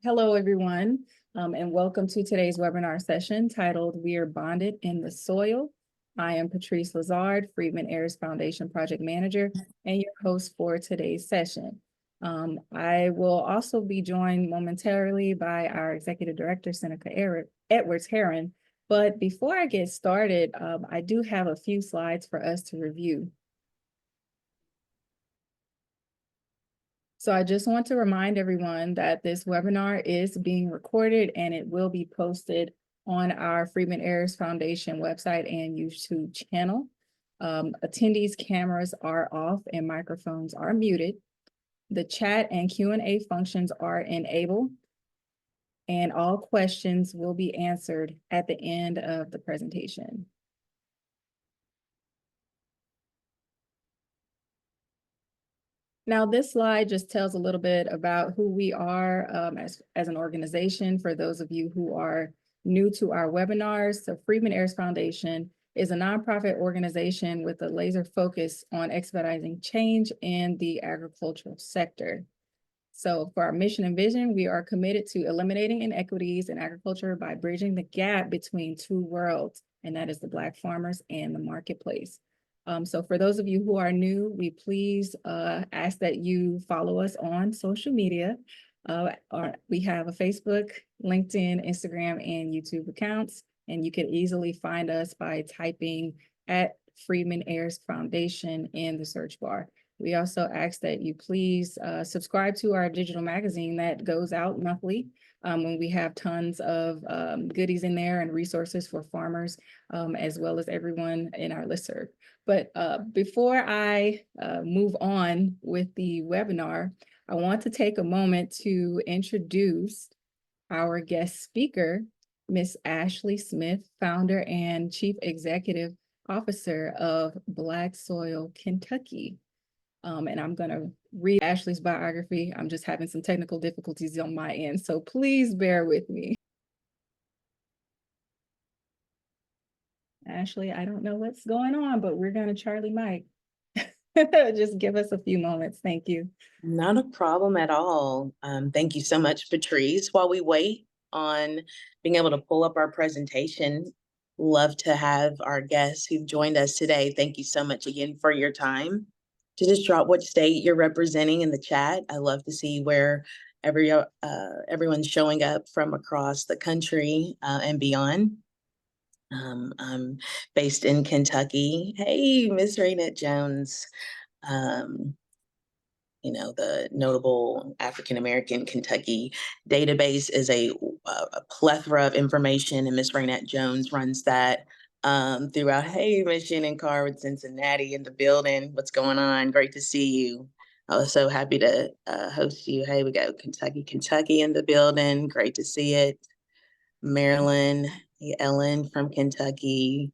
Hello, everyone, and welcome to today's webinar session titled "We Are Bonded in the Soil." I am Patrice Lazard, Freedmen Heirs Foundation Project Manager, and your host for today's session. I will also be joined momentarily by our Executive Director, Seneca Edwards-Heron. But before I get started, I do have a few slides for us to review. So I just want to remind everyone that this webinar is being recorded and it will be posted on our Freedmen Heirs Foundation website and YouTube channel. Attendees' cameras are off and microphones are muted. The chat and Q&A functions are enabled, and all questions will be answered at the end of the presentation. Now, this slide just tells a little bit about who we are as an organization. For those of you who are new to our webinars, so Freedmen Heirs Foundation is a nonprofit organization with a laser focus on expediting change in the agricultural sector. So for our mission and vision, we are committed to eliminating inequities in agriculture by bridging the gap between two worlds, and that is the Black farmers and the marketplace. So for those of you who are new, we please ask that you follow us on social media. We have a Facebook, LinkedIn, Instagram, and YouTube accounts, and you can easily find us by typing at Freedmen Heirs Foundation in the search bar. We also ask that you please subscribe to our digital magazine that goes out monthly. When we have tons of goodies in there and resources for farmers, as well as everyone in our listserv. But before I move on with the webinar, I want to take a moment to introduce our guest speaker, Ms. Ashley Smith, founder and Chief Executive Officer of Black Soil Kentucky. And I'm going to read Ashley's biography. I'm just having some technical difficulties on my end, so please bear with me. Ashley, I don't know what's going on, but we're going to Charlie Mike. Just give us a few moments. Thank you. Not a problem at all. Thank you so much, Patrice. While we wait on being able to pull up our presentation, love to have our guests who've joined us today. Thank you so much again for your time. To just drop what state you're representing in the chat. I love to see where everyone's showing up from across the country and beyond. I'm based in Kentucky. Hey, Miss Raynette Jones. The notable African-American Kentucky database is a plethora of information, and Miss Raynette Jones runs that throughout. Hey, Miss Shannon Carr with Cincinnati in the building. What's going on? Great to see you. I was so happy to host you. Hey, we got Kentucky in the building. Great to see it. Maryland, Ellen from Kentucky.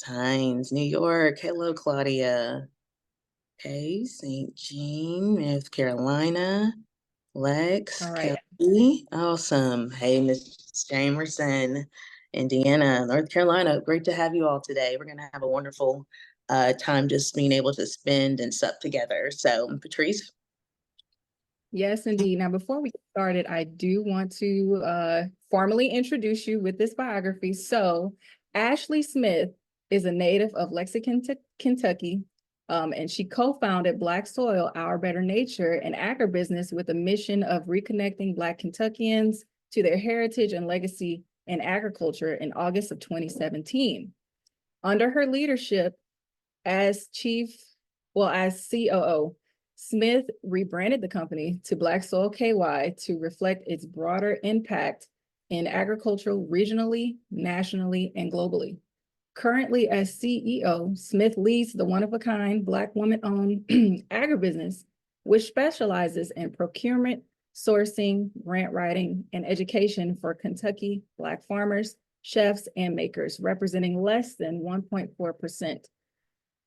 Hines, New York. Hello, Claudia. Okay, St. Jean, North Carolina. Lex, All right. Kelly, awesome. Hey, Miss Jamerson, Indiana, North Carolina. Great to have you all today. We're going to have a wonderful time just being able to spend and sup together. So, Patrice? Yes, indeed. Now, before we get started, I do want to formally introduce you with this biography. So, Ashley Smith is a native of Lexington, Kentucky, and she co-founded Black Soil, Our Better Nature, an agribusiness with a mission of reconnecting Black Kentuckians to their heritage and legacy in agriculture in August of 2017. Under her leadership as COO, Smith rebranded the company to Black Soil KY to reflect its broader impact in agriculture regionally, nationally, and globally. Currently as CEO, Smith leads the one-of-a-kind Black woman-owned agribusiness, which specializes in procurement, sourcing, grant writing, and education for Kentucky Black farmers, chefs, and makers, representing less than 1.4%.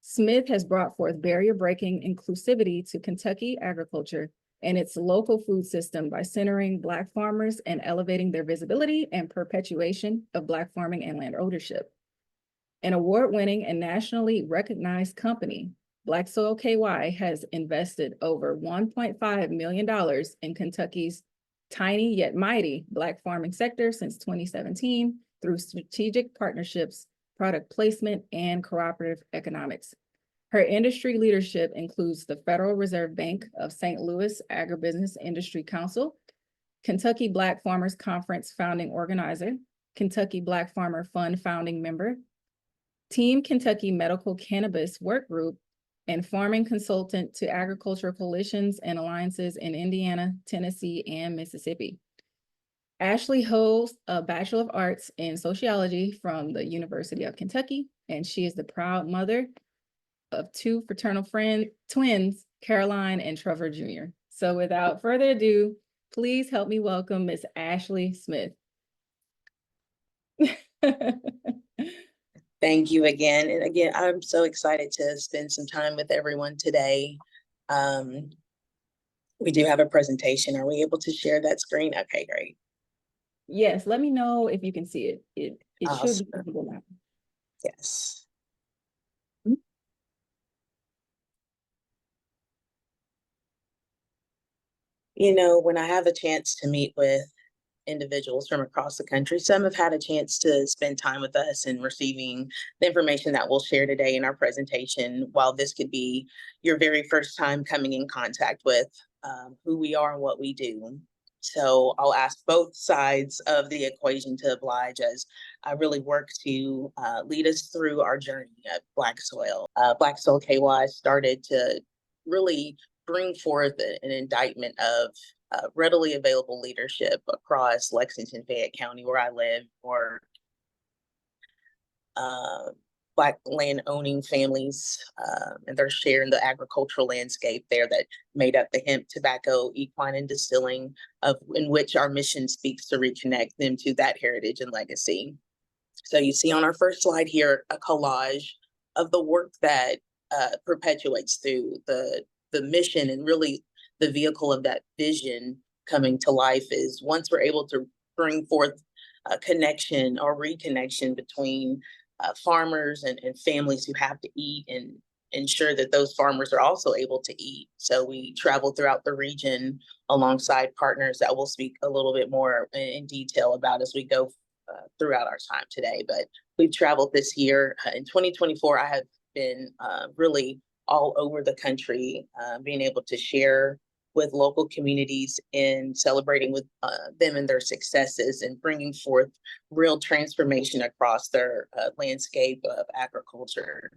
Smith has brought forth barrier-breaking inclusivity to Kentucky agriculture and its local food system by centering Black farmers and elevating their visibility and perpetuation of Black farming and land ownership. An award-winning and nationally recognized company, Black Soil KY has invested over $1.5 million in Kentucky's tiny yet mighty Black farming sector since 2017 through strategic partnerships, product placement, and cooperative economics. Her industry leadership includes the Federal Reserve Bank of St. Louis Agribusiness Industry Council, Kentucky Black Farmers Conference founding organizer, Kentucky Black Farmer Fund founding member, Team Kentucky Medical Cannabis Work Group, and farming consultant to agricultural coalitions and alliances in Indiana, Tennessee, and Mississippi. Ashley holds a Bachelor of Arts in Sociology from the University of Kentucky, and she is the proud mother of two fraternal twins, Caroline and Trevor Jr. So without further ado, please help me welcome Miss Ashley Smith. Thank you again. And again, I'm so excited to spend some time with everyone today. We do have a presentation. Are we able to share that screen? Okay, great. Yes, let me know if you can see it. It Awesome. should be visible now. Yes. You know, when I have a chance to meet with individuals from across the country, some have had a chance to spend time with us and receiving the information that we'll share today in our presentation, while this could be your very first time coming in contact with who we are and what we do. So I'll ask both sides of the equation to oblige as I really work to lead us through our journey at Black Soil. Black Soil KY started to really bring forth an indictment of readily available leadership across Lexington, Fayette County, where I live, or Black land owning families, and they're sharing the agricultural landscape there that made up the hemp, tobacco, equine, and distilling, in which our mission speaks to reconnect them to that heritage and legacy. So you see on our first slide here a collage of the work that perpetuates through the mission, and really the vehicle of that vision coming to life is once we're able to bring forth a connection or reconnection between farmers and families who have to eat, and ensure that those farmers are also able to eat. So we travel throughout the region alongside partners that we'll speak a little bit more in detail about as we go throughout our time today. But we've traveled this year. In 2024, I have been really all over the country, being able to share with local communities and celebrating with them and their successes, and bringing forth real transformation across their landscape of agriculture.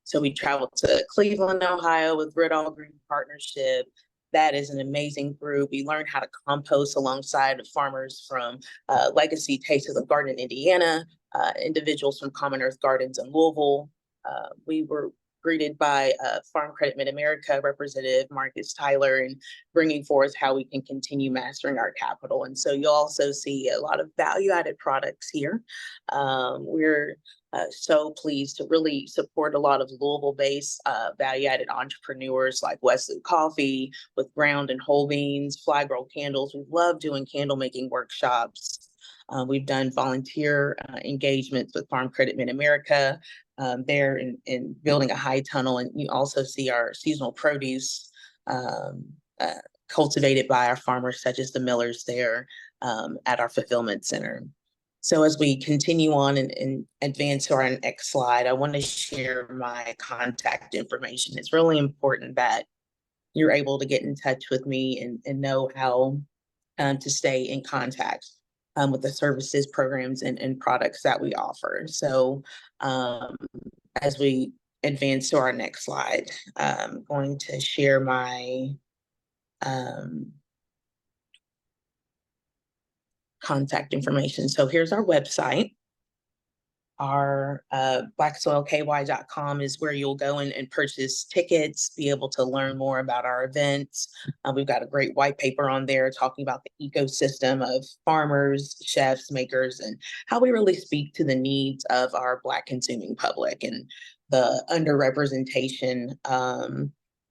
So we traveled to Cleveland, Ohio with Red All Green Partnership. That is an amazing group. We learned how to compost alongside farmers from Legacy Taste of the Garden, Indiana, individuals from Common Earth Gardens in Louisville. We were greeted by Farm Credit Mid-America Representative Marcus Tyler, and bringing forth how we can continue mastering our capital. And so you'll also see a lot of value-added products here. We're so pleased to really support a lot of Louisville-based value-added entrepreneurs like Wesley Coffee with ground and whole beans, Fly Girl Candles. We love doing candle making workshops. We've done volunteer engagements with Farm Credit Mid-America there in building a high tunnel. And you also see our seasonal produce cultivated by our farmers, such as the millers there at our fulfillment center. So as we continue on and advance to our next slide, I want to share my contact information. It's really important that you're able to get in touch with me and know how to stay in contact with the services, programs, and products that we offer. So as we advance to our next slide, I'm going to share my contact information. So here's our website. Our blacksoilky.com is where you'll go and purchase tickets, be able to learn more about our events. We've got a great white paper on there talking about the ecosystem of farmers, chefs, makers, and how we really speak to the needs of our Black consuming public and the underrepresentation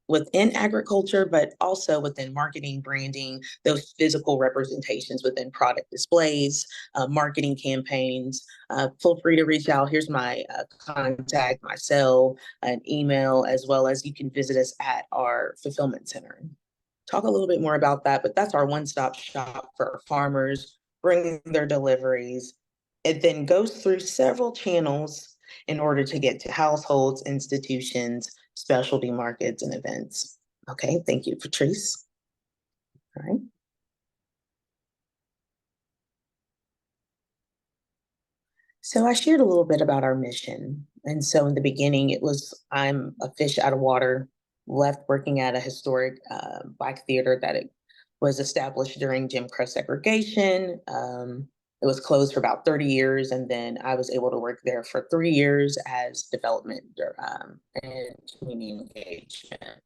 within agriculture, but also within marketing, branding, those physical representations within product displays, marketing campaigns. Feel free to reach out. Here's my contact, my cell, an email, as well as you can visit us at our fulfillment center. talk a little bit more about that, but that's our one-stop shop for our farmers, bringing their deliveries. It then goes through several channels in order to get to households, institutions, specialty markets, and events. Okay, thank you, Patrice. All right. So I shared a little bit about our mission. And so in the beginning, it was I'm a fish out of water, left working at a historic Black theater that it was established during Jim Crow segregation. It was closed for about 30 years, and then I was able to work there for 3 years as development and community engagement.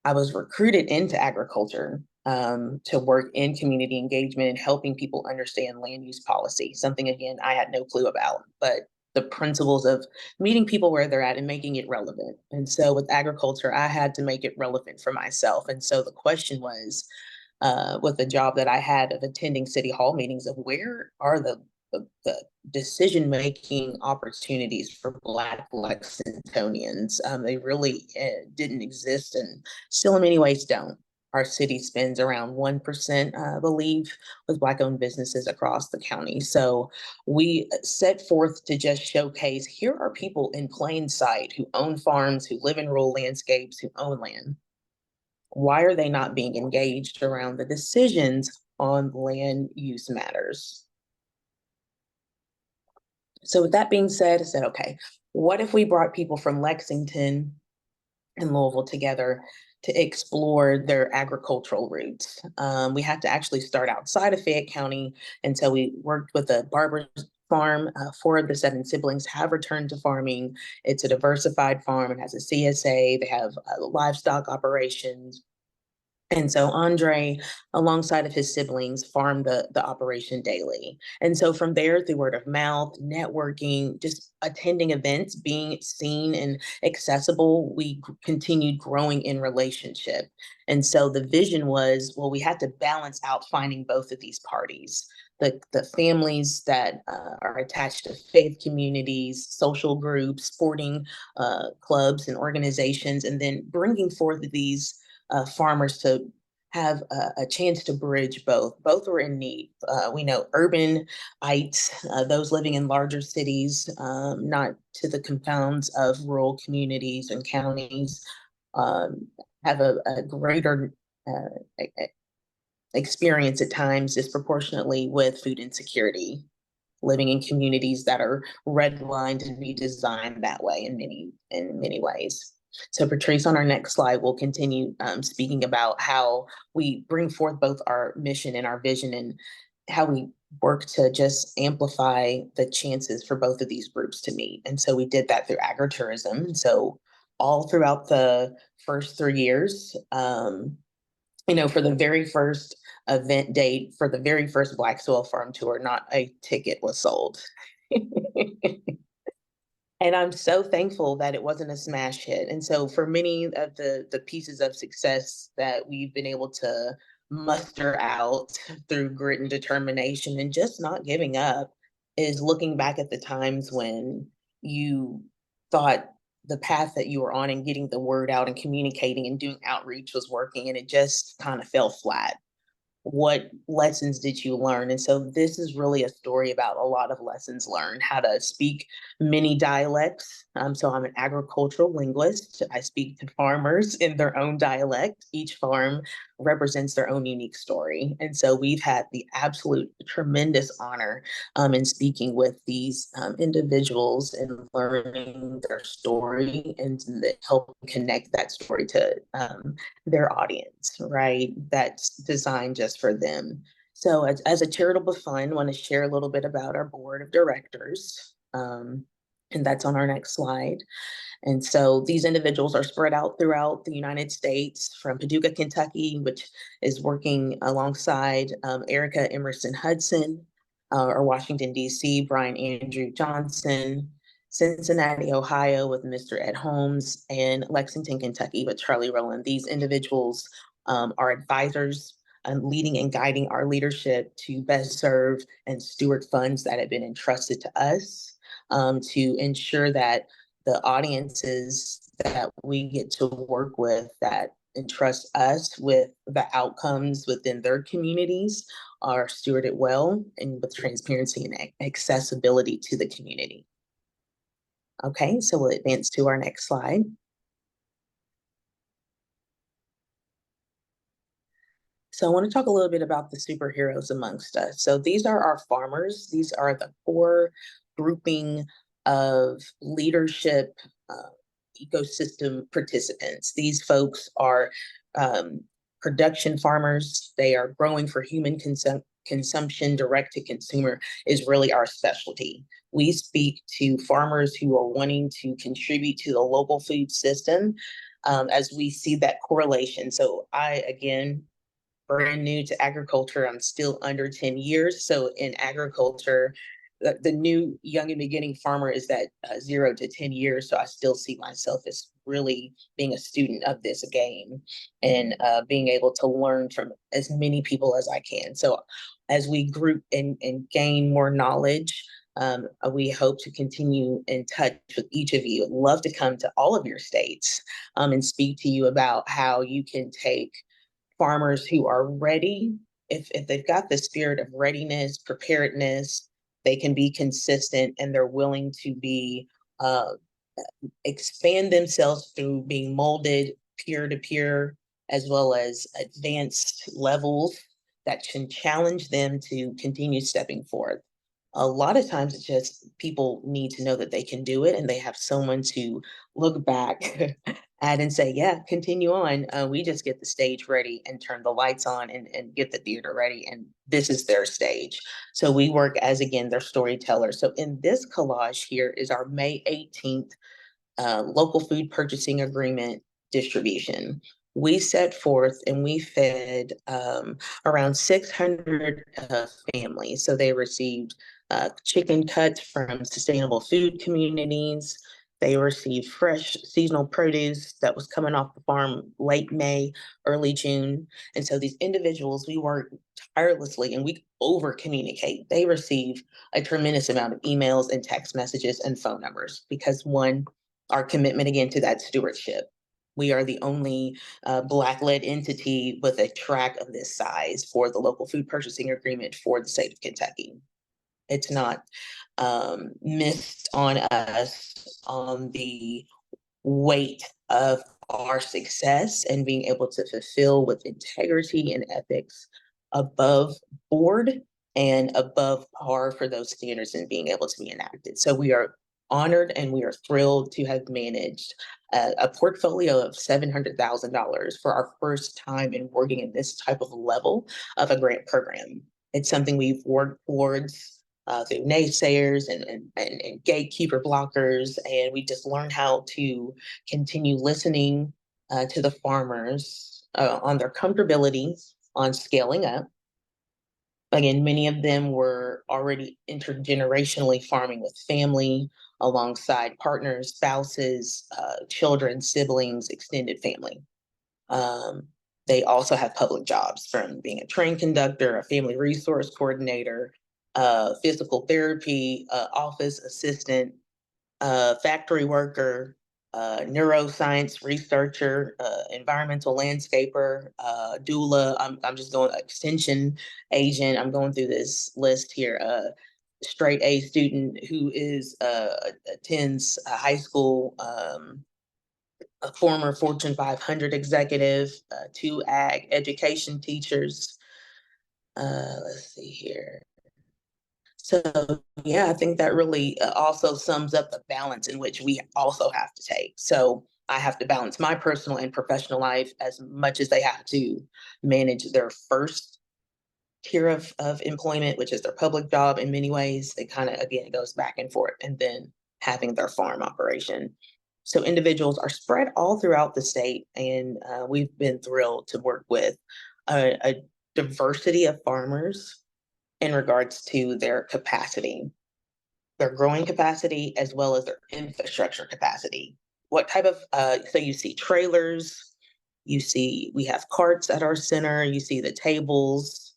I was recruited into agriculture to work in community engagement and helping people understand land use policy, something, again, I had no clue about, but the principles of meeting people where they're at and making it relevant. And so with agriculture, I had to make it relevant for myself. And so the question was, with the job that I had of attending city hall meetings, of where are the decision-making opportunities for Black Lexingtonians. They really didn't exist and still in many ways don't. Our city spends around 1%, I believe, with Black-owned businesses across the county. So we set forth to just showcase, here are people in plain sight who own farms, who live in rural landscapes, who own land. Why are they not being engaged around the decisions on land use matters? So with that being said, I said, okay, what if we brought people from Lexington and Louisville together to explore their agricultural roots? We had to actually start outside of Fayette County. And so we worked with a barber farm. 4 of the 7 siblings have returned to farming. It's a diversified farm. It has a CSA. They have livestock operations. And so Andre, alongside of his siblings, farmed the operation daily. And so from there, through word of mouth, networking, just attending events, being seen and accessible, we continued growing in relationship. And so the vision was, well, we had to balance out finding both of these parties. The families that are attached to faith communities, social groups, sporting clubs and organizations, and then bringing forth these farmers to have a chance to bridge both. Both were in need. We know urbanites, those living in larger cities, not to the confounds of rural communities and counties, have a greater experience at times disproportionately with food insecurity, living in communities that are redlined and be designed that way in many ways. So Patrice, on our next slide, we'll continue speaking about how we bring forth both our mission and our vision and how we work to just amplify the chances for both of these groups to meet. And so we did that through agritourism. And so all throughout the first 3 years, for the very first event date, for the very first Black Soil Farm Tour, not a ticket was sold. And I'm so thankful that it wasn't a smash hit. And so for many of the pieces of success that we've been able to muster out through grit and determination and just not giving up is looking back at the times when you thought the path that you were on and getting the word out and communicating and doing outreach was working, and it just kind of fell flat. What lessons did you learn? And so this is really a story about a lot of lessons learned, how to speak many dialects. So I'm an agricultural linguist. I speak to farmers in their own dialect. Each farm represents their own unique story. And so we've had the absolute tremendous honor in speaking with these individuals and learning their story and help connect that story to their audience, right? That's designed just for them. So as a charitable fund, I want to share a little bit about our board of directors. And that's on our next slide. And so these individuals are spread out throughout the United States, from Paducah, Kentucky, which is working alongside Erica Emerson Hudson, or Washington, D.C., Brian Andrew Johnson, Cincinnati, Ohio, with Mr. Ed Holmes, and Lexington, Kentucky, with Charlie Rowland. These individuals are advisors leading and guiding our leadership to best serve and steward funds that have been entrusted to us, to ensure that the audiences that we get to work with, that entrust us with the outcomes within their communities are stewarded well and with transparency and accessibility to the community. Okay, so we'll advance to our next slide. So I want to talk a little bit about the superheroes amongst us. So these are our farmers. These are the core grouping of leadership ecosystem participants. These folks are production farmers. They are growing for human consumption. Direct to consumer is really our specialty. We speak to farmers who are wanting to contribute to the local food system as we see that correlation. So again, brand new to agriculture. I'm still under 10 years. So in agriculture, the new young and beginning farmer is that 0 to 10 years. So I still see myself as really being a student of this game and being able to learn from as many people as I can. So as we group and gain more knowledge, we hope to continue in touch with each of you. I'd love to come to all of your states and speak to you about how you can take farmers who are ready, if they've got the spirit of readiness, preparedness, they can be consistent and they're willing to be expand themselves through being molded peer to peer, as well as advanced levels that can challenge them to continue stepping forth. A lot of times it's just people need to know that they can do it and they have someone to look back at and say, yeah, continue on. We just get the stage ready and turn the lights on and get the theater ready. And this is their stage. So we work as, again, their storytellers. So in this collage here is our May 18th local food purchasing agreement distribution. We set forth and we fed around 600 families. So they received chicken cuts from sustainable food communities. They received fresh seasonal produce that was coming off the farm late May, early June. And so these individuals, we work tirelessly and we over communicate. They receive a tremendous amount of emails and text messages and phone numbers because one, our commitment again to that stewardship. We are the only Black-led entity with a track of this size for the local food purchasing agreement for the state of Kentucky. It's not missed on us on the weight of our success and being able to fulfill with integrity and ethics above board and above par for those standards and being able to be enacted. So we are honored and we are thrilled to have managed a portfolio of $700,000 for our first time in working in this type of level of a grant program. It's something we've worked towards through naysayers and gatekeeper blockers, and we just learned how to continue listening to the farmers on their comfortability on scaling up. Again, many of them were already intergenerationally farming with family, alongside partners, spouses, children, siblings, extended family. They also have public jobs, from being a train conductor, a family resource coordinator, physical therapy, office assistant, factory worker, neuroscience researcher, environmental landscaper, doula. I'm just going extension agent. I'm going through this list here. Straight A student who is attends a high school, a former Fortune 500 executive, 2 ag education teachers. Let's see here. So yeah, I think that really also sums up the balance in which we also have to take. So I have to balance my personal and professional life as much as they have to manage their first tier of employment, which is their public job. In many ways, it kind of, again, it goes back and forth, and then having their farm operation. So individuals are spread all throughout the state, and we've been thrilled to work with a diversity of farmers in regards to their capacity, their growing capacity, as well as their infrastructure capacity. What type of, so you see trailers, we have carts at our center, you see the tables.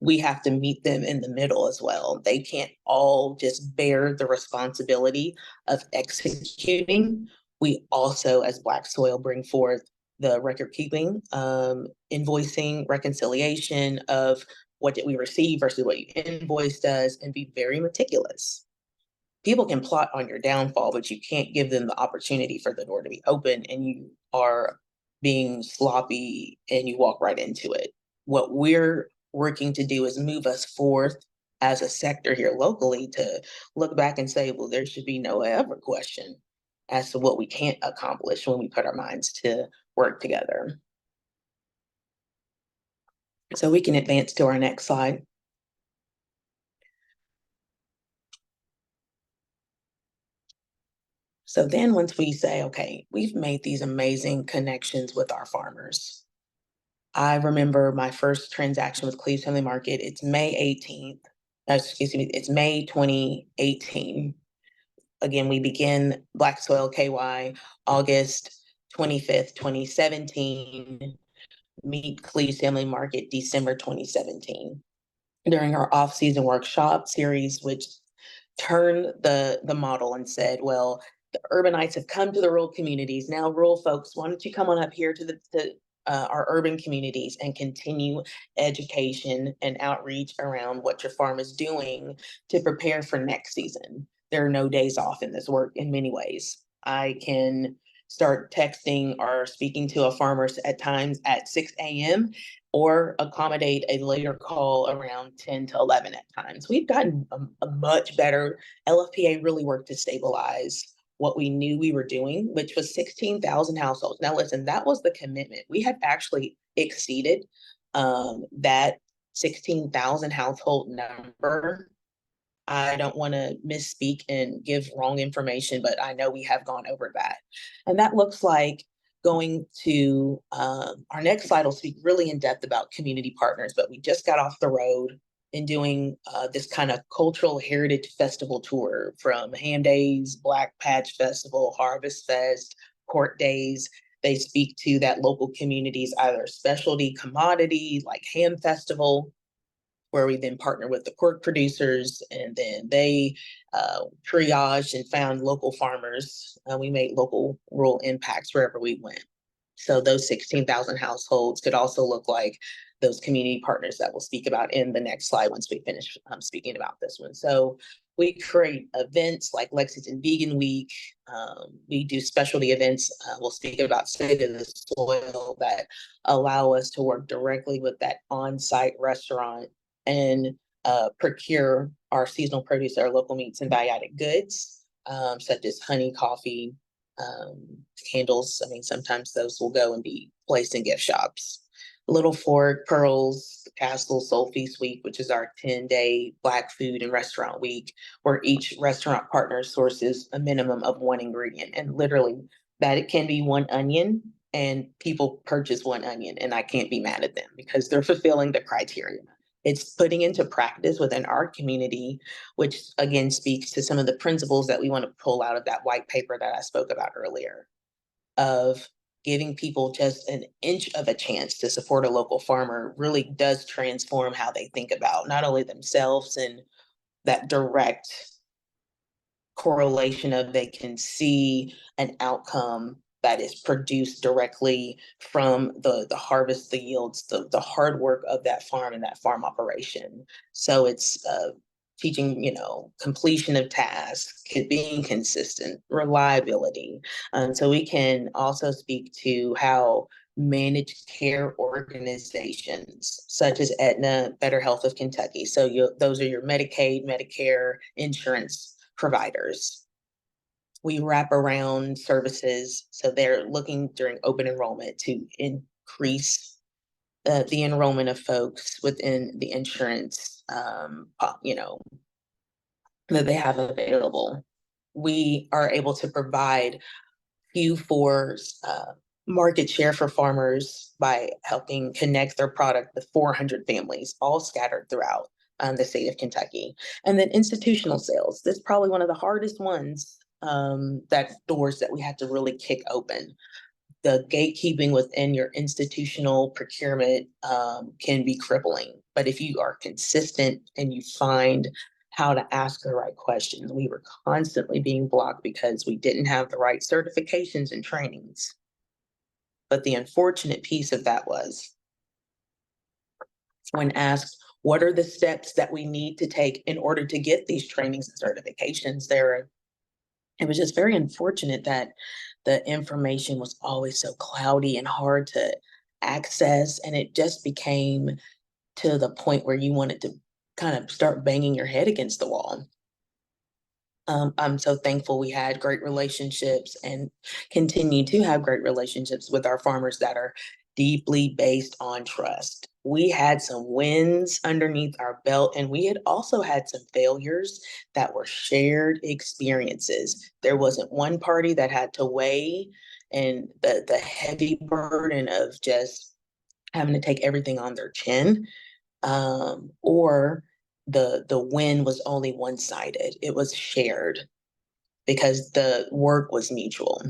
We have to meet them in the middle as well. They can't all just bear the responsibility of executing. We also, as Black Soil, bring forth the record keeping, invoicing, reconciliation of what did we receive versus what you invoiced us, and be very meticulous. People can plot on your downfall, but you can't give them the opportunity for the door to be open, and you are being sloppy and you walk right into it. What we're working to do is move us forth as a sector here locally to look back and say, well, there should be no ever question as to what we can't accomplish when we put our minds to work together. So we can advance to our next slide. So then once we say, okay, we've made these amazing connections with our farmers. I remember my first transaction with Cleve's Family Market. It's May 18th. Excuse me, it's May 2018. Again, we begin Black Soil KY August 25th, 2017. Meet Cleve's Family Market December 2017. During our off-season workshop series, which turned the model and said, well, the urbanites have come to the rural communities. Now, rural folks, why don't you come on up here to our urban communities and continue education and outreach around what your farm is doing to prepare for next season. There are no days off in this work in many ways. I can start texting or speaking to a farmer at times at 6 a.m. or accommodate a later call around 10 to 11 at times. We've gotten a much better. LFPA really worked to stabilize what we knew we were doing, which was 16,000 households. Now, listen, that was the commitment. We have actually exceeded that 16,000 household number. I don't want to misspeak and give wrong information, but I know we have gone over that. And that looks like going to our next slide will speak really in depth about community partners, but we just got off the road in doing this kind of cultural heritage festival tour from Ham Days, Black Patch Festival, Harvest Fest, Court Days. They speak to that local community's either specialty commodity like Ham Festival, where we then partner with the pork producers, and then they triaged and found local farmers. We made local rural impacts wherever we went. So those 16,000 households could also look like those community partners that we'll speak about in the next slide once we finish speaking about this one. So we create events like Lexington Vegan Week. We do specialty events. We'll speak about State of the Soil that allow us to work directly with that on-site restaurant and procure our seasonal produce, our local meats and value-added goods, such as honey, coffee, candles. I mean, sometimes those will go and be placed in gift shops. Little Fork, Pearls, Castle, Soul Feast Week, which is our 10-day Black food and restaurant week, where each restaurant partner sources a minimum of one ingredient. And literally, that it can be one onion, and people purchase one onion, and I can't be mad at them because they're fulfilling the criteria. It's putting into practice within our community, which again speaks to some of the principles that we want to pull out of that white paper that I spoke about earlier, of giving people just an inch of a chance to support a local farmer really does transform how they think about not only themselves and that direct correlation of they can see an outcome that is produced directly from the harvest, the yields, the hard work of that farm and that farm operation. So it's teaching, completion of tasks, being consistent, reliability. So we can also speak to how managed care organizations such as Aetna, Better Health of Kentucky. So those are your Medicaid, Medicare, insurance providers. We wrap around services. So they're looking during open enrollment to increase the enrollment of folks within the insurance, that they have available. We are able to provide Q4 market share for farmers by helping connect their product with 400 families, all scattered throughout the state of Kentucky. And then institutional sales. This is probably one of the hardest ones, that doors that we had to really kick open. The gatekeeping within your institutional procurement can be crippling. But if you are consistent and you find how to ask the right questions, we were constantly being blocked because we didn't have the right certifications and trainings. But the unfortunate piece of that was when asked, what are the steps that we need to take in order to get these trainings and certifications? It was just very unfortunate that the information was always so cloudy and hard to access. And it just became to the point where you wanted to kind of start banging your head against the wall. I'm so thankful we had great relationships and continue to have great relationships with our farmers that are deeply based on trust. We had some wins underneath our belt, and we had also had some failures that were shared experiences. There wasn't one party that had to weigh and the heavy burden of just having to take everything on their chin, or the win was only one-sided. It was shared because the work was mutual.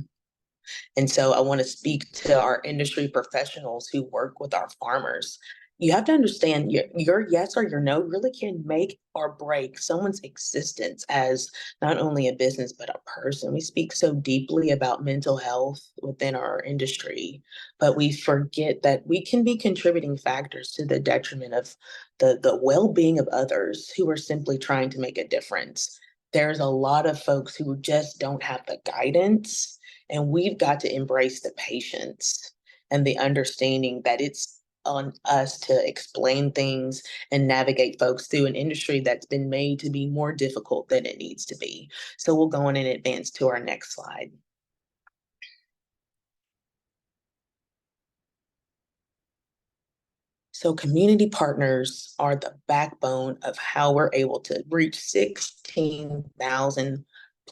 And so I want to speak to our industry professionals who work with our farmers. You have to understand your yes or your no really can make or break someone's existence as not only a business, but a person. We speak so deeply about mental health within our industry, but we forget that we can be contributing factors to the detriment of the well-being of others who are simply trying to make a difference. There's a lot of folks who just don't have the guidance, and we've got to embrace the patience and the understanding that it's on us to explain things and navigate folks through an industry that's been made to be more difficult than it needs to be. So we'll go on and advance to our next slide. So community partners are the backbone of how we're able to reach 16,000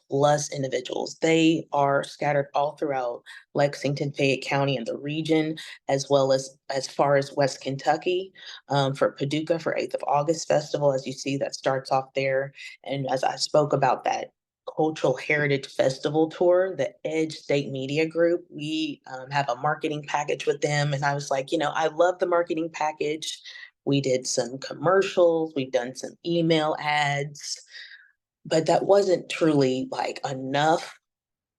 plus individuals. They are scattered all throughout Lexington, Fayette County and the region, as well as far as West Kentucky, for Paducah for 8th of August Festival, as you see, that starts off there. And as I spoke about that Cultural Heritage Festival tour, the Edge State Media Group, we have a marketing package with them. And I was like, I love the marketing package. We did some commercials, we've done some email ads, but that wasn't truly like enough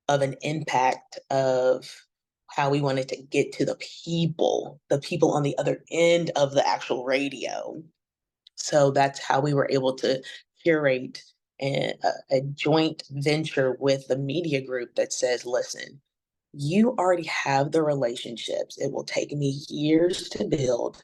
of an impact of how we wanted to get to the people on the other end of the actual radio. So that's how we were able to curate a joint venture with the media group that says, listen, you already have the relationships. It will take me years to build.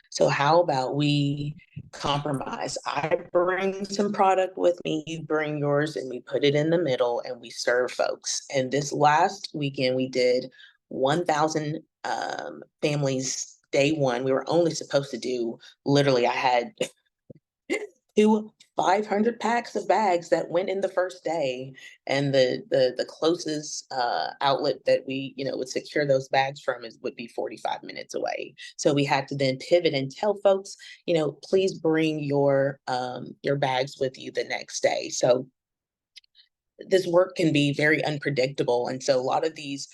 So how about we compromise? I bring some product with me, you bring yours, and we put it in the middle and we serve folks. And this last weekend we did 1,000 families day one. We were only supposed to do, literally, I had two 500 packs of bags that went in the first day, and the closest outlet that we would secure those bags from would be 45 minutes away. So we had to then pivot and tell folks, please bring your bags with you the next day. So this work can be very unpredictable, and so a lot of these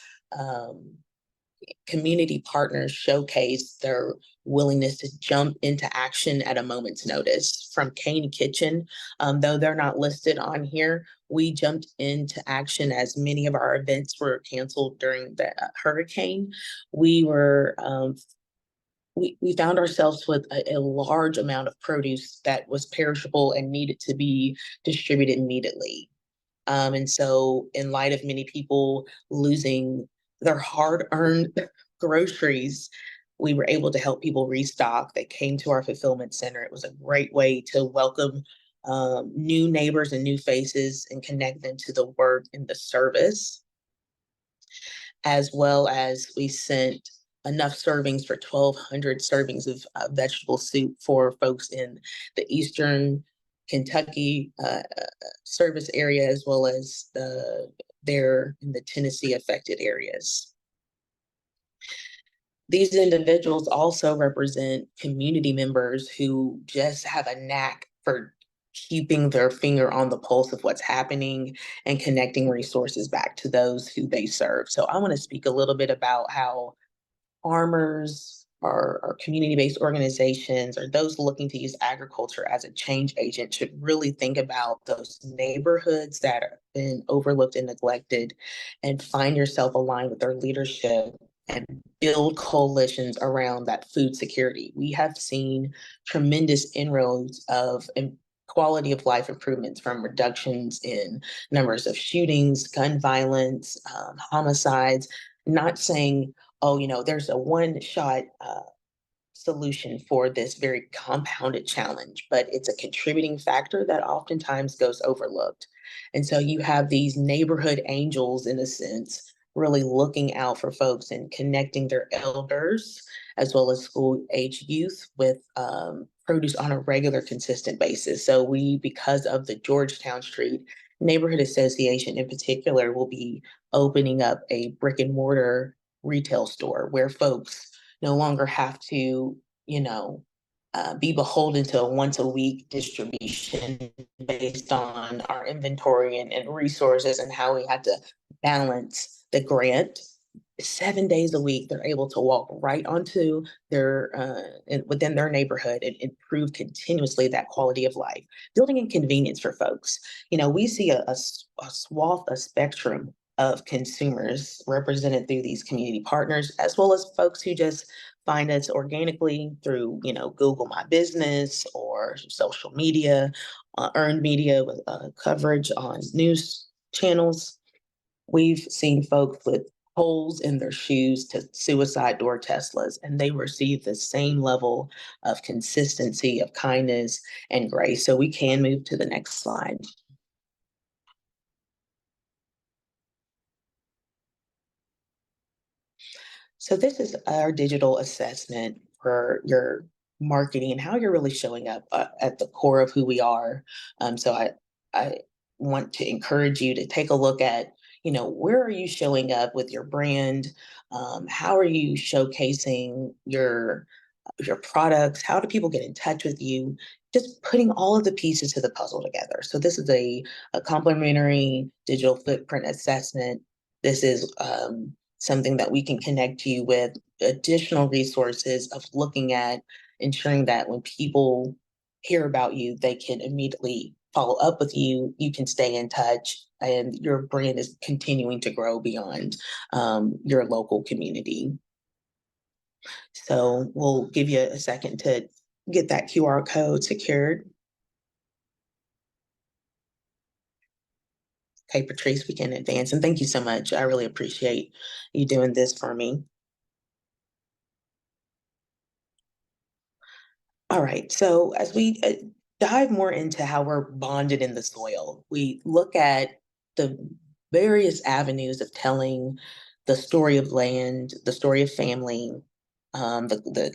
community partners showcase their willingness to jump into action at a moment's notice. From Kane Kitchen, though they're not listed on here, we jumped into action as many of our events were canceled during the hurricane. We were we found ourselves with a large amount of produce that was perishable and needed to be distributed immediately. And so in light of many people losing their hard-earned groceries, we were able to help people restock. They came to our fulfillment center. It was a great way to welcome new neighbors and new faces and connect them to the work and the service, as well as we sent enough servings for 1,200 servings of vegetable soup for folks in the Eastern Kentucky service area, as well as there in the Tennessee affected areas. These individuals also represent community members who just have a knack for keeping their finger on the pulse of what's happening and connecting resources back to those who they serve. So I want to speak a little bit about how farmers or community-based organizations or those looking to use agriculture as a change agent should really think about those neighborhoods that have been overlooked and neglected, and find yourself aligned with their leadership and build coalitions around that food security. We have seen tremendous inroads of quality of life improvements, from reductions in numbers of shootings, gun violence, homicides. Not saying, oh, there's a one-shot solution for this very compounded challenge, but it's a contributing factor that oftentimes goes overlooked. And so you have these neighborhood angels, in a sense, really looking out for folks and connecting their elders as well as school age youth with produce on a regular, consistent basis. So we, because of the Georgetown Street Neighborhood Association in particular, will be opening up a brick and mortar retail store where folks no longer have to, be beholden to a once a week distribution based on our inventory and resources and how we had to balance the grant. 7 days a week, they're able to walk right onto within their neighborhood and improve continuously that quality of life, building in convenience for folks. We see a swath, a spectrum of consumers represented through these community partners, as well as folks who just find us organically through, Google My Business or social media, earned media with coverage on news channels. We've seen folks with holes in their shoes to suicide door Teslas, and they receive the same level of consistency, of kindness and grace. So we can move to the next slide. So this is our digital assessment for your marketing and how you're really showing up at the core of who we are. So I want to encourage you to take a look at, where are you showing up with your brand? How are you showcasing your products? How do people get in touch with you? Just putting all of the pieces to the puzzle together. So this is a complementary digital footprint assessment. This is something that we can connect you with additional resources of looking at ensuring that when people hear about you, they can immediately follow up with you. You can stay in touch, and your brand is continuing to grow beyond your local community. So we'll give you a second to get that QR code secured. Okay, Patrice, we can advance. And thank you so much. I really appreciate you doing this for me. All right, so as we dive more into how we're bonded in the soil, we look at the various avenues of telling the story of land, the story of family, the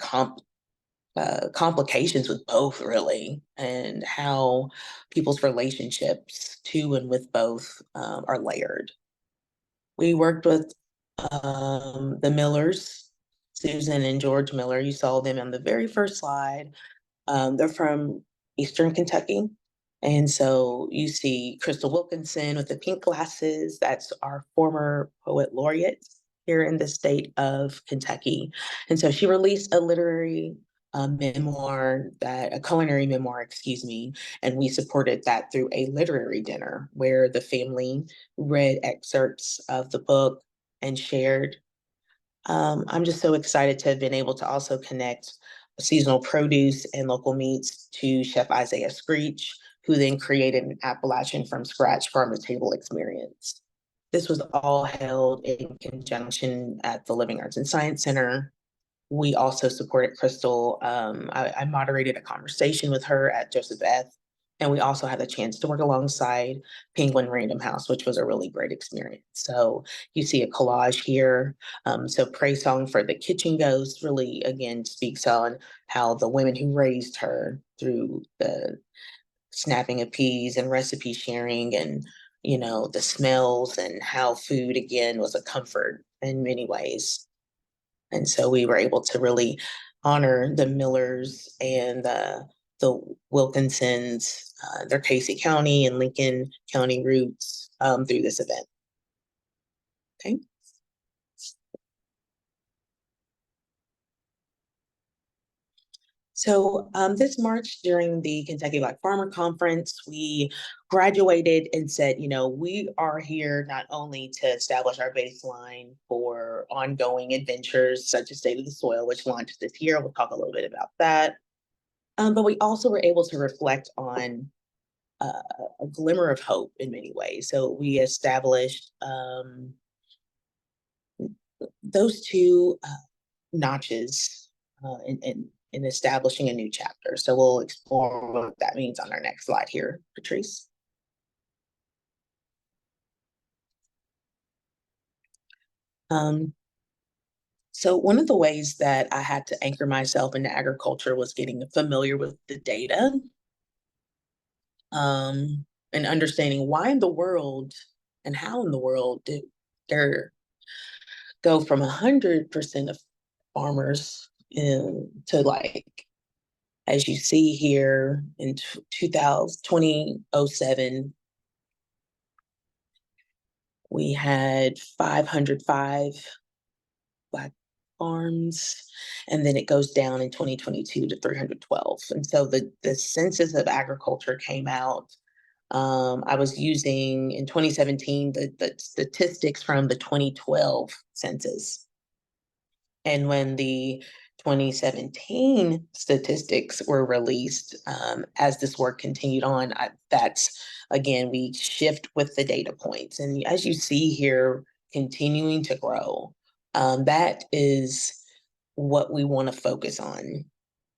complications with both, really, and how people's relationships to and with both are layered. We worked with the Millers, Susan and George Miller. You saw them on the very first slide. They're from Eastern Kentucky. And so you see Crystal Wilkinson with the pink glasses. That's our former poet laureate here in the state of Kentucky. And so she released a a culinary memoir, excuse me, and we supported that through a literary dinner where the family read excerpts of the book and shared. I'm just so excited to have been able to also connect seasonal produce and local meats to Chef Isaiah Screech, who then created an Appalachian from scratch farm to table experience. This was all held in conjunction at the Living Arts and Science Center. We also supported Crystal. I moderated a conversation with her at Joseph F. And we also had a chance to work alongside Penguin Random House, which was a really great experience. So you see a collage here. So Praise Song for the Kitchen Ghost really, again, speaks on how the women who raised her through the snapping of peas and recipe sharing and, the smells and how food, again, was a comfort in many ways. And so we were able to really honor the Millers and the Wilkinsons, their Casey County and Lincoln County roots through this event. Okay. So this March during the Kentucky Black Farmer Conference, we graduated and said, we are here not only to establish our baseline for ongoing adventures such as State of the Soil, which launched this year. We'll talk a little bit about that. But we also were able to reflect on a glimmer of hope in many ways. So we established those two notches in establishing a new chapter. So we'll explore what that means on our next slide here, Patrice. So one of the ways that I had to anchor myself into agriculture was getting familiar with the data, and understanding why in the world and how in the world did there go from 100% of farmers to like, as you see here in 2007, we had 505 Black farms, and then it goes down in 2022 to 312. And so the Census of Agriculture came out. I was using in 2017 the statistics from the 2012 census. And when the 2017 statistics were released, as this work continued on, that's again, we shift with the data points. And as you see here, continuing to grow, that is what we want to focus on.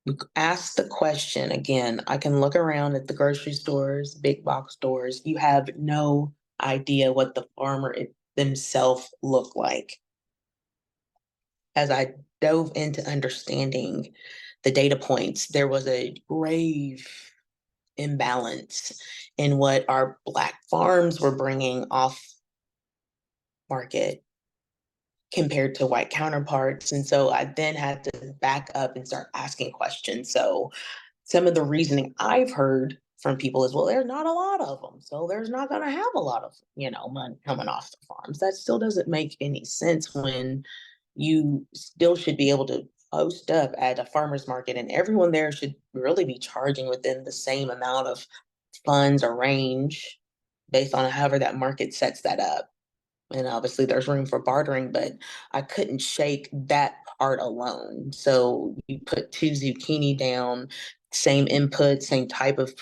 We ask the question again. I can look around at the grocery stores, big box stores. You have no idea what the farmer themselves look like. As I dove into understanding the data points, there was a grave imbalance in what our Black farms were bringing off market compared to white counterparts. And so I then had to back up and start asking questions. So some of the reasoning I've heard from people is, well, there's not a lot of them, so there's not going to have a lot of, money coming off the farms. That still doesn't make any sense when you still should be able to post up at a farmer's market and everyone there should really be charging within the same amount of funds or range based on however that market sets that up. And obviously there's room for bartering, but I couldn't shake that part alone. So you put two zucchini down, same input, same type of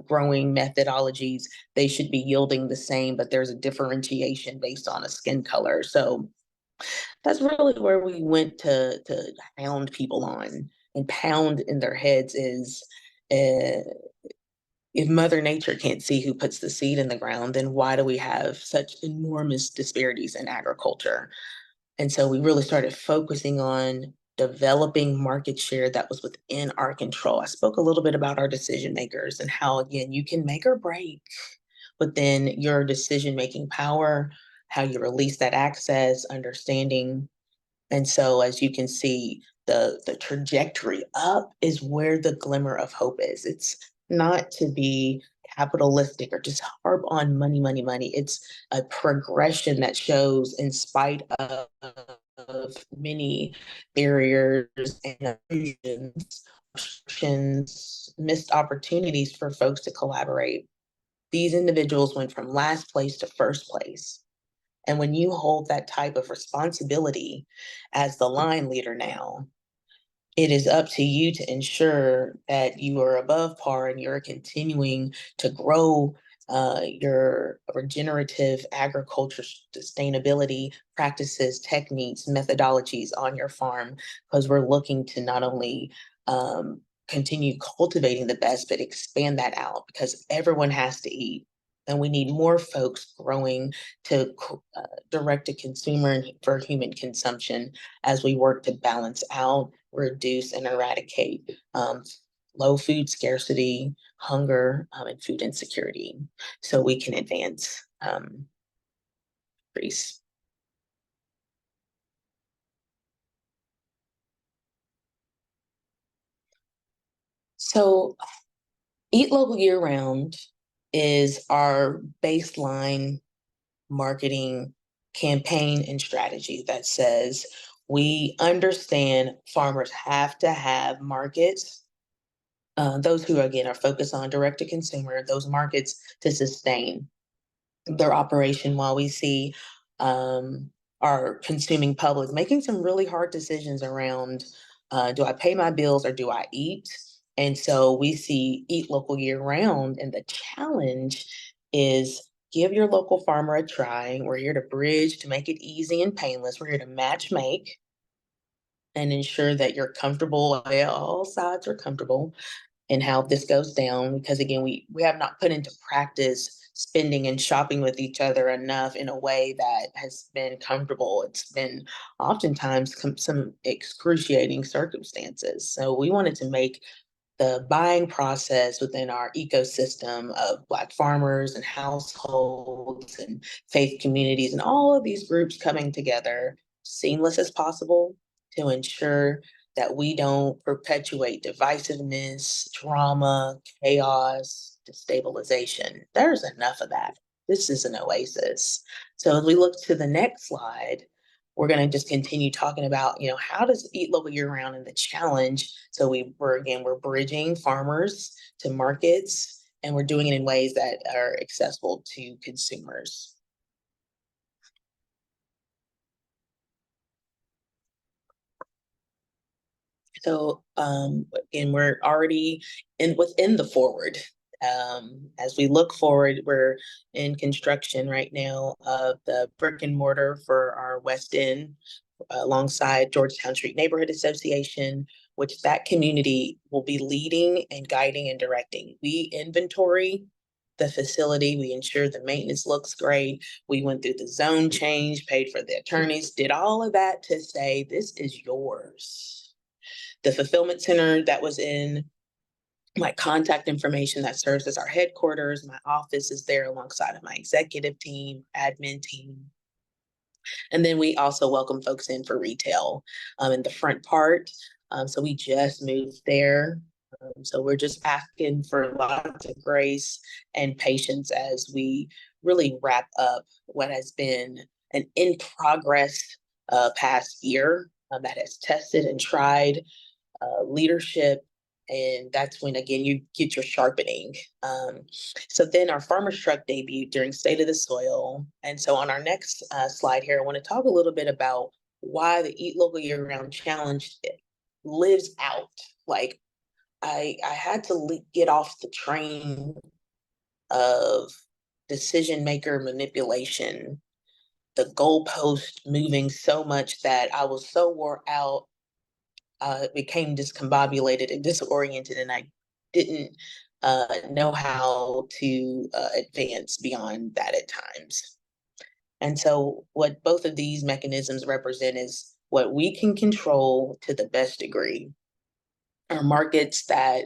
growing methodologies, they should be yielding the same, but there's a differentiation based on a skin color. So that's really where we went to hound people on, and pound in their heads is, if Mother Nature can't see who puts the seed in the ground, then why do we have such enormous disparities in agriculture? And so we really started focusing on developing market share that was within our control. I spoke a little bit about our decision makers and how, again, you can make or break within your decision-making power, how you release that access, understanding. And so as you can see, the trajectory up is where the glimmer of hope is. It's not to be capitalistic or just harp on money, money, money. It's a progression that shows in spite of many barriers and illusions, restrictions, missed opportunities for folks to collaborate. These individuals went from last place to first place. And when you hold that type of responsibility as the line leader now, it is up to you to ensure that you are above par and you're continuing to grow your regenerative agriculture sustainability practices, techniques, methodologies on your farm, because we're looking to not only continue cultivating the best, but expand that out because everyone has to eat. And we need more folks growing to direct to consumer for human consumption as we work to balance out, reduce, and eradicate low food scarcity, hunger, and food insecurity, so we can advance Greece. So Eat Local Year Round is our baseline marketing campaign and strategy that says we understand farmers have to have markets those who, again, are focused on direct to consumer, those markets to sustain their operation, while we see our consuming public making some really hard decisions around, do I pay my bills or do I eat? And so we see eat local year round, and the challenge is give your local farmer a try. We're here to bridge, to make it easy and painless. We're here to match make and ensure that you're comfortable, all sides are comfortable and how this goes down, because again, we have not put into practice spending and shopping with each other enough in a way that has been comfortable. It's been oftentimes some excruciating circumstances. So we wanted to make the buying process within our ecosystem of Black farmers and households and faith communities and all of these groups coming together seamless as possible, to ensure that we don't perpetuate divisiveness, drama, chaos, destabilization. There's enough of that. This is an oasis. So as we look to the next slide, we're going to just continue talking about, how does Eat Local Year Round and the challenge. So we're bridging farmers to markets, and we're doing it in ways that are accessible to consumers. So again, we're already within the forward. As we look forward, we're in construction right now of the brick and mortar for our West End, alongside Georgetown Street Neighborhood Association, which that community will be leading and guiding and directing. We inventory the facility, we ensure the maintenance looks great. We went through the zone change, paid for the attorneys, did all of that to say, this is yours. The fulfillment center that was in my contact information that serves as our headquarters, my office is there alongside of my executive team, admin team. And then we also welcome folks in for retail in the front part. So we just moved there. So we're just asking for lots of grace and patience as we really wrap up what has been an in progress past year that has tested and tried leadership. And that's when, again, you get your sharpening. So then our farmer's truck debuted during State of the Soil. And so on our next slide here, I want to talk a little bit about why the Eat Local Year Round Challenge lives out. Like, I had to get off the train of decision maker manipulation, the goalpost moving so much that I was so wore out, became discombobulated and disoriented, and I didn't know how to advance beyond that at times. And so what both of these mechanisms represent is what we can control to the best degree. Our markets that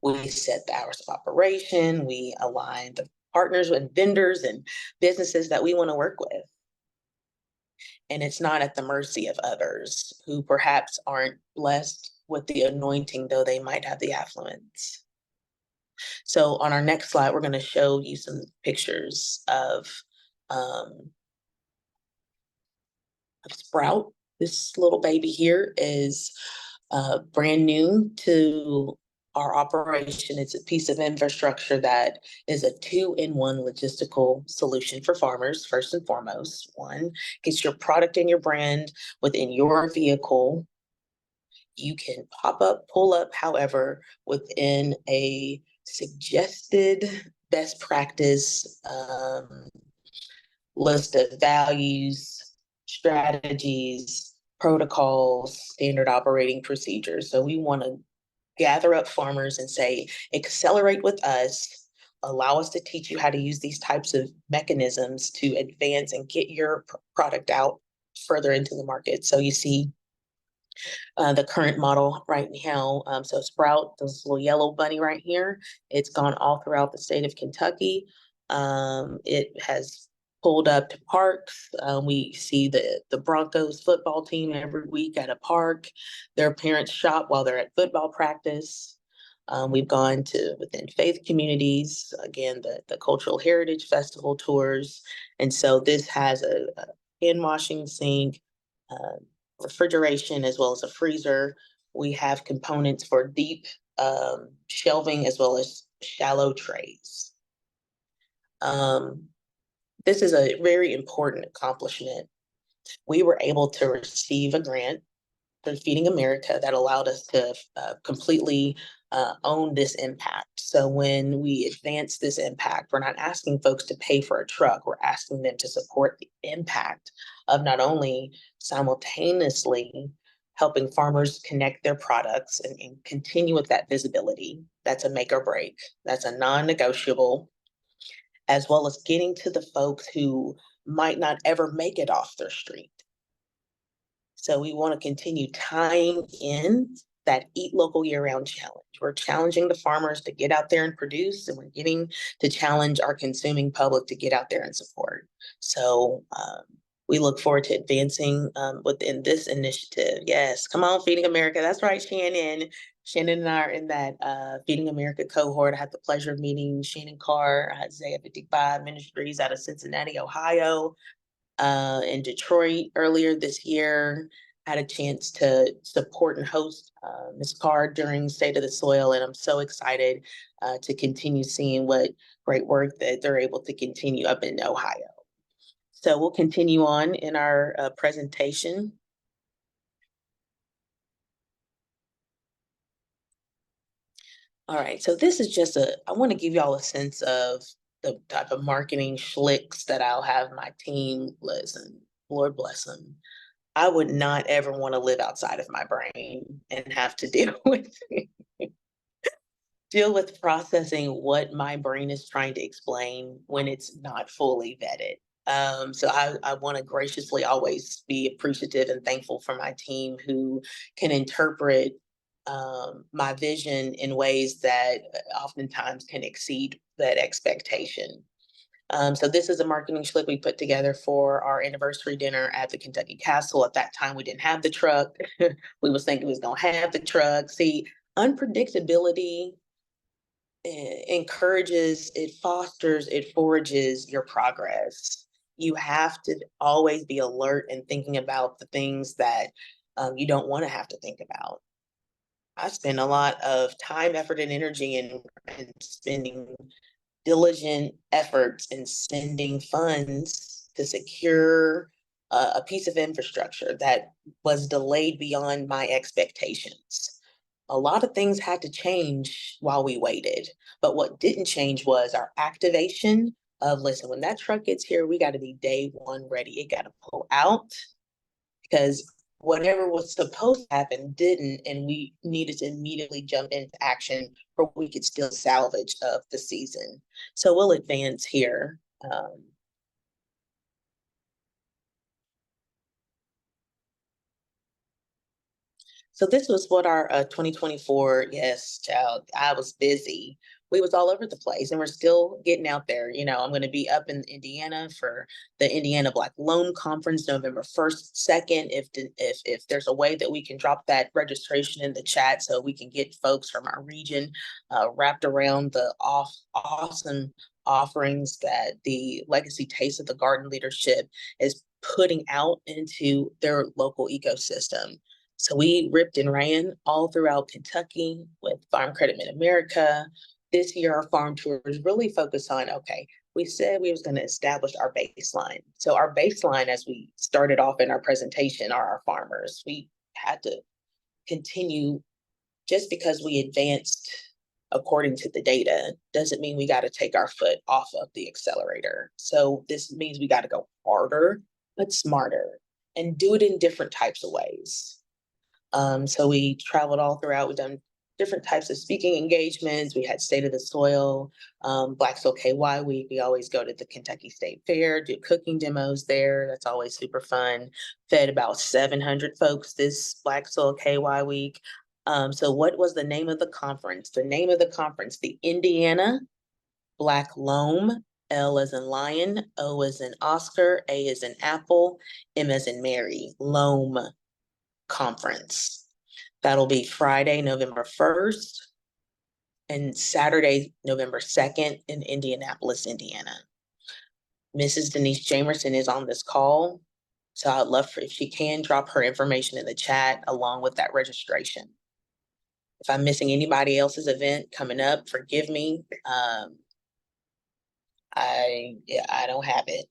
we set the hours of operation, we align the partners and vendors and businesses that we want to work with. And it's not at the mercy of others who perhaps aren't blessed with the anointing, though they might have the affluence. So on our next slide, we're going to show you some pictures of Sprout. This little baby here is brand new to our operation. It's a piece of infrastructure that is a 2-in-1 logistical solution for farmers. First and foremost, one, gets your product and your brand within your vehicle. You can pop up, pull up, however, within a suggested best practice list of values, strategies, protocols, standard operating procedures. So we want to gather up farmers and say, accelerate with us, allow us to teach you how to use these types of mechanisms to advance and get your product out further into the market. So you see the current model right now. So Sprout, this little yellow bunny right here, it's gone all throughout the state of Kentucky. It has pulled up to parks. We see the Broncos football team every week at a park. Their parents shop while they're at football practice. We've gone to within faith communities, again, the Cultural Heritage Festival tours. And so this has a hand washing sink, refrigeration, as well as a freezer. We have components for deep shelving as well as shallow trays. This is a very important accomplishment. We were able to receive a grant from Feeding America that allowed us to completely own this impact. So when we advance this impact, we're not asking folks to pay for a truck, we're asking them to support the impact of not only simultaneously helping farmers connect their products and continue with that visibility. That's a make or break. That's a non-negotiable, as well as getting to the folks who might not ever make it off their street. So we want to continue tying in that Eat Local Year-Round challenge. We're challenging the farmers to get out there and produce, and we're getting to challenge our consuming public to get out there and support. So we look forward to advancing within this initiative. Yes, come on, Feeding America. That's right, Shannon. Shannon and I are in that Feeding America cohort. I had the pleasure of meeting Shannon Carr, Isaiah 55 Ministries out of Cincinnati, Ohio. In Detroit earlier this year. Had a chance to support and host Ms. Carr during State of the Soil, and I'm so excited to continue seeing what great work that they're able to continue up in Ohio. So we'll continue on in our presentation. All right, so this is just I want to give y'all a sense of the type of marketing schlicks that I'll have my team listen. Lord bless them. I would not ever want to live outside of my brain and have to deal with processing what my brain is trying to explain when it's not fully vetted. So I want to graciously always be appreciative and thankful for my team who can interpret my vision in ways that oftentimes can exceed that expectation. So this is a marketing schlick we put together for our anniversary dinner at the Kentucky Castle. At that time, we didn't have the truck. We was thinking we was gonna have the truck. See, unpredictability encourages, it fosters, it forages your progress. You have to always be alert and thinking about the things that you don't want to have to think about. I spend a lot of time, effort, and energy in spending diligent efforts in sending funds to secure a piece of infrastructure that was delayed beyond my expectations. A lot of things had to change while we waited, but what didn't change was our activation of, listen, when that truck gets here, we got to be day one ready. It got to pull out because whatever was supposed to happen didn't, and we needed to immediately jump into action where we could still salvage of the season. So we'll advance here. So this was what our 2024, yes, child, I was busy. We was all over the place and we're still getting out there. You know, I'm going to be up in Indiana for the Indiana Black Loan Conference, November 1st, 2nd. If there's a way that we can drop that registration in the chat so we can get folks from our region wrapped around the awesome offerings that the Legacy Taste of the Garden leadership is putting out into their local ecosystem. So we ripped and ran all throughout Kentucky with Farm Credit Mid-America. This year, our farm tours really focused on, okay, we said we was going to establish our baseline. So our baseline, as we started off in our presentation, are our farmers. We had to continue. Just because we advanced according to the data doesn't mean we got to take our foot off of the accelerator. So this means we got to go harder, but smarter, and do it in different types of ways. So we traveled all throughout. We've done different types of speaking engagements. We had State of the Soil, Black Soil KY Week. We always go to the Kentucky State Fair, do cooking demos there. That's always super fun. Fed about 700 folks this Black Soil KY Week. So what was the name of the conference? The name of the conference, the Indiana Black Loam, L as in lion, O as in Oscar, A as in apple, M as in Mary, Loam Conference. That'll be Friday, November 1st and Saturday, November 2nd in Indianapolis, Indiana. Mrs. Denise Jamerson is on this call. So I'd love for if she can drop her information in the chat along with that registration. If I'm missing anybody else's event coming up, forgive me. I don't have it.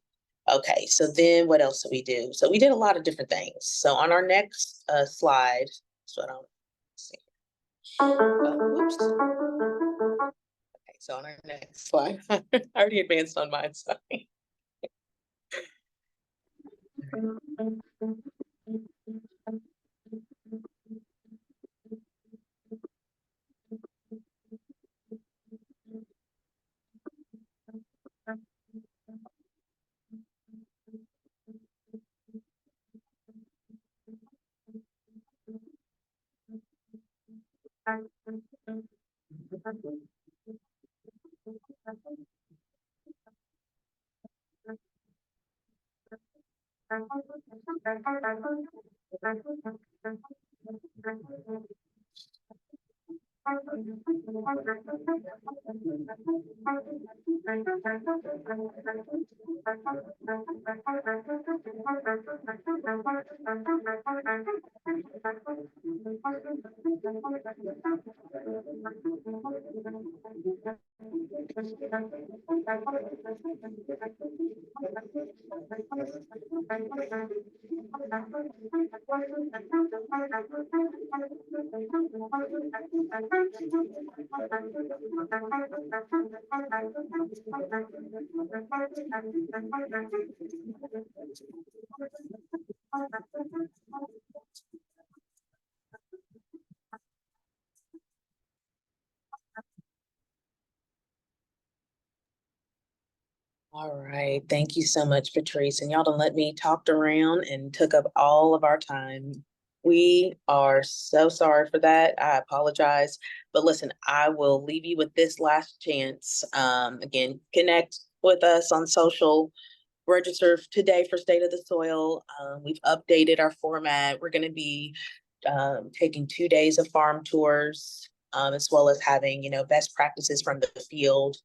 Okay, so then what else did we do? So we did a lot of different things. So on our next slide, so I don't see. Whoops. Okay, so on our next slide, I already advanced on mine, sorry. All right, thank you so much, Patrice. And y'all done let me talked around and took up all of our time. We are so sorry for that. I apologize. But listen, I will leave you with this last chance. Again, connect with us on social, register today for State of the Soil. We've updated our format. We're going to be taking 2 days of farm tours, as well as having, best practices from the field.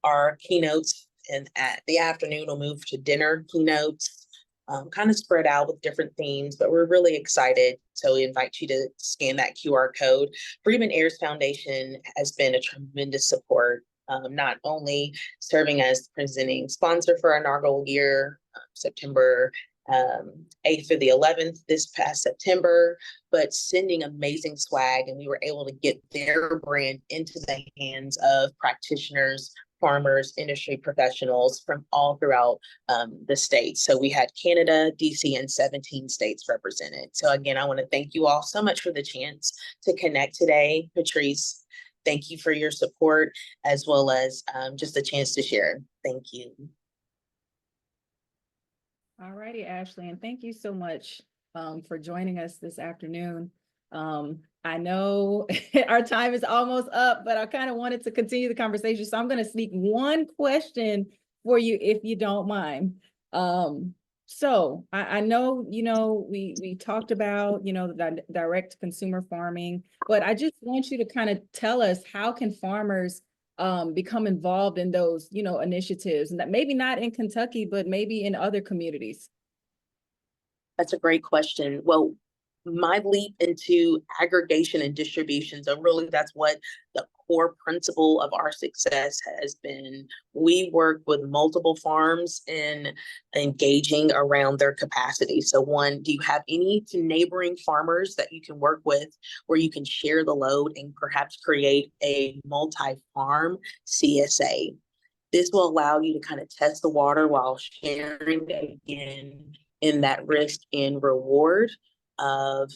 Our keynotes, and at the afternoon we'll move to dinner keynotes, kind of spread out with different themes, but we're really excited. So we invite you to scan that QR code. Freedmen Heirs Foundation has been a tremendous support, not only serving as the presenting sponsor for our inaugural year, September 8th through the 11th this past September, but sending amazing swag. And we were able to get their brand into the hands of practitioners, farmers, industry professionals from all throughout the state. So we had Canada, DC, and 17 states represented. So again, I want to thank you all so much for the chance to connect today. Patrice, thank you for your support, as well as just a chance to share. Thank you. All righty, Ashley, and thank you so much for joining us this afternoon. I know our time is almost up, but I kind of wanted to continue the conversation. So I'm going to sneak one question for you, if you don't mind. So I know, we talked about, the direct consumer farming, but I just want you to kind of tell us, how can farmers become involved in those, initiatives, and that maybe not in Kentucky, but maybe in other communities? That's a great question. Well, my leap into aggregation and distribution, so really that's what the core principle of our success has been. We work with multiple farms in engaging around their capacity. So one, do you have any neighboring farmers that you can work with where you can share the load and perhaps create a multi-farm CSA? This will allow you to kind of test the water while sharing again in that risk and reward of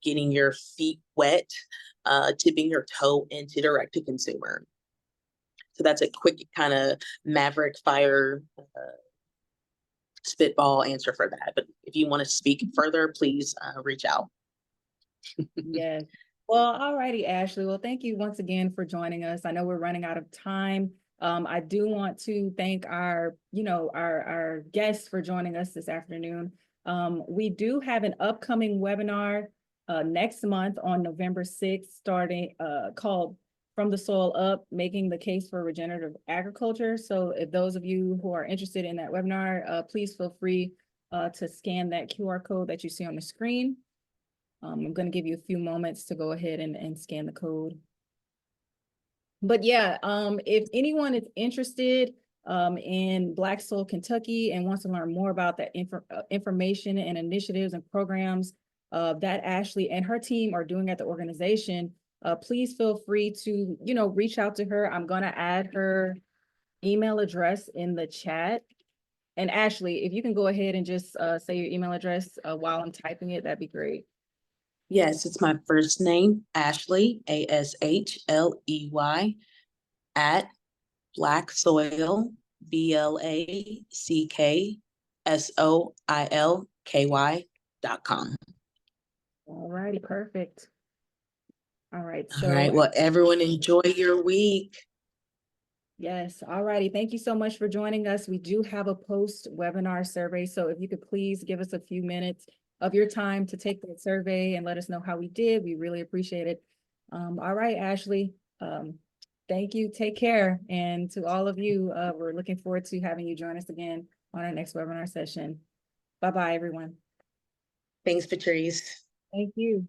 getting your feet wet, tipping your toe into direct to consumer. So that's a quick kind of maverick fire spitball answer for that. But if you want to speak further, please reach out. Yes. Well, all righty, Ashley. Well, thank you once again for joining us. I know we're running out of time. I do want to thank our guests for joining us this afternoon. We do have an upcoming webinar next month on November 6th, starting called From the Soil Up, Making the Case for Regenerative Agriculture. So if those of you who are interested in that webinar, please feel free to scan that QR code that you see on the screen. I'm going to give you a few moments to go ahead and scan the code. But yeah, if anyone is interested in Black Soul Kentucky and wants to learn more about that information and initiatives and programs that Ashley and her team are doing at the organization, please feel free to, reach out to her. I'm going to add her email address in the chat. And Ashley, if you can go ahead and just say your email address while I'm typing it, that'd be great. Yes, it's my first name, Ashley, ASHLEY, at Black Soil, BlackSoilKY.com. All righty, perfect. All right, All right, well, everyone enjoy your week. Yes, all righty. Thank you so much for joining us. We do have a post-webinar survey, so if you could please give us a few minutes of your time to take that survey and let us know how we did. We really appreciate it. All right, Ashley, thank you. Take care. And to all of you, we're looking forward to having you join us again on our next webinar session. Bye-bye, everyone. Thanks, Patrice. Thank you.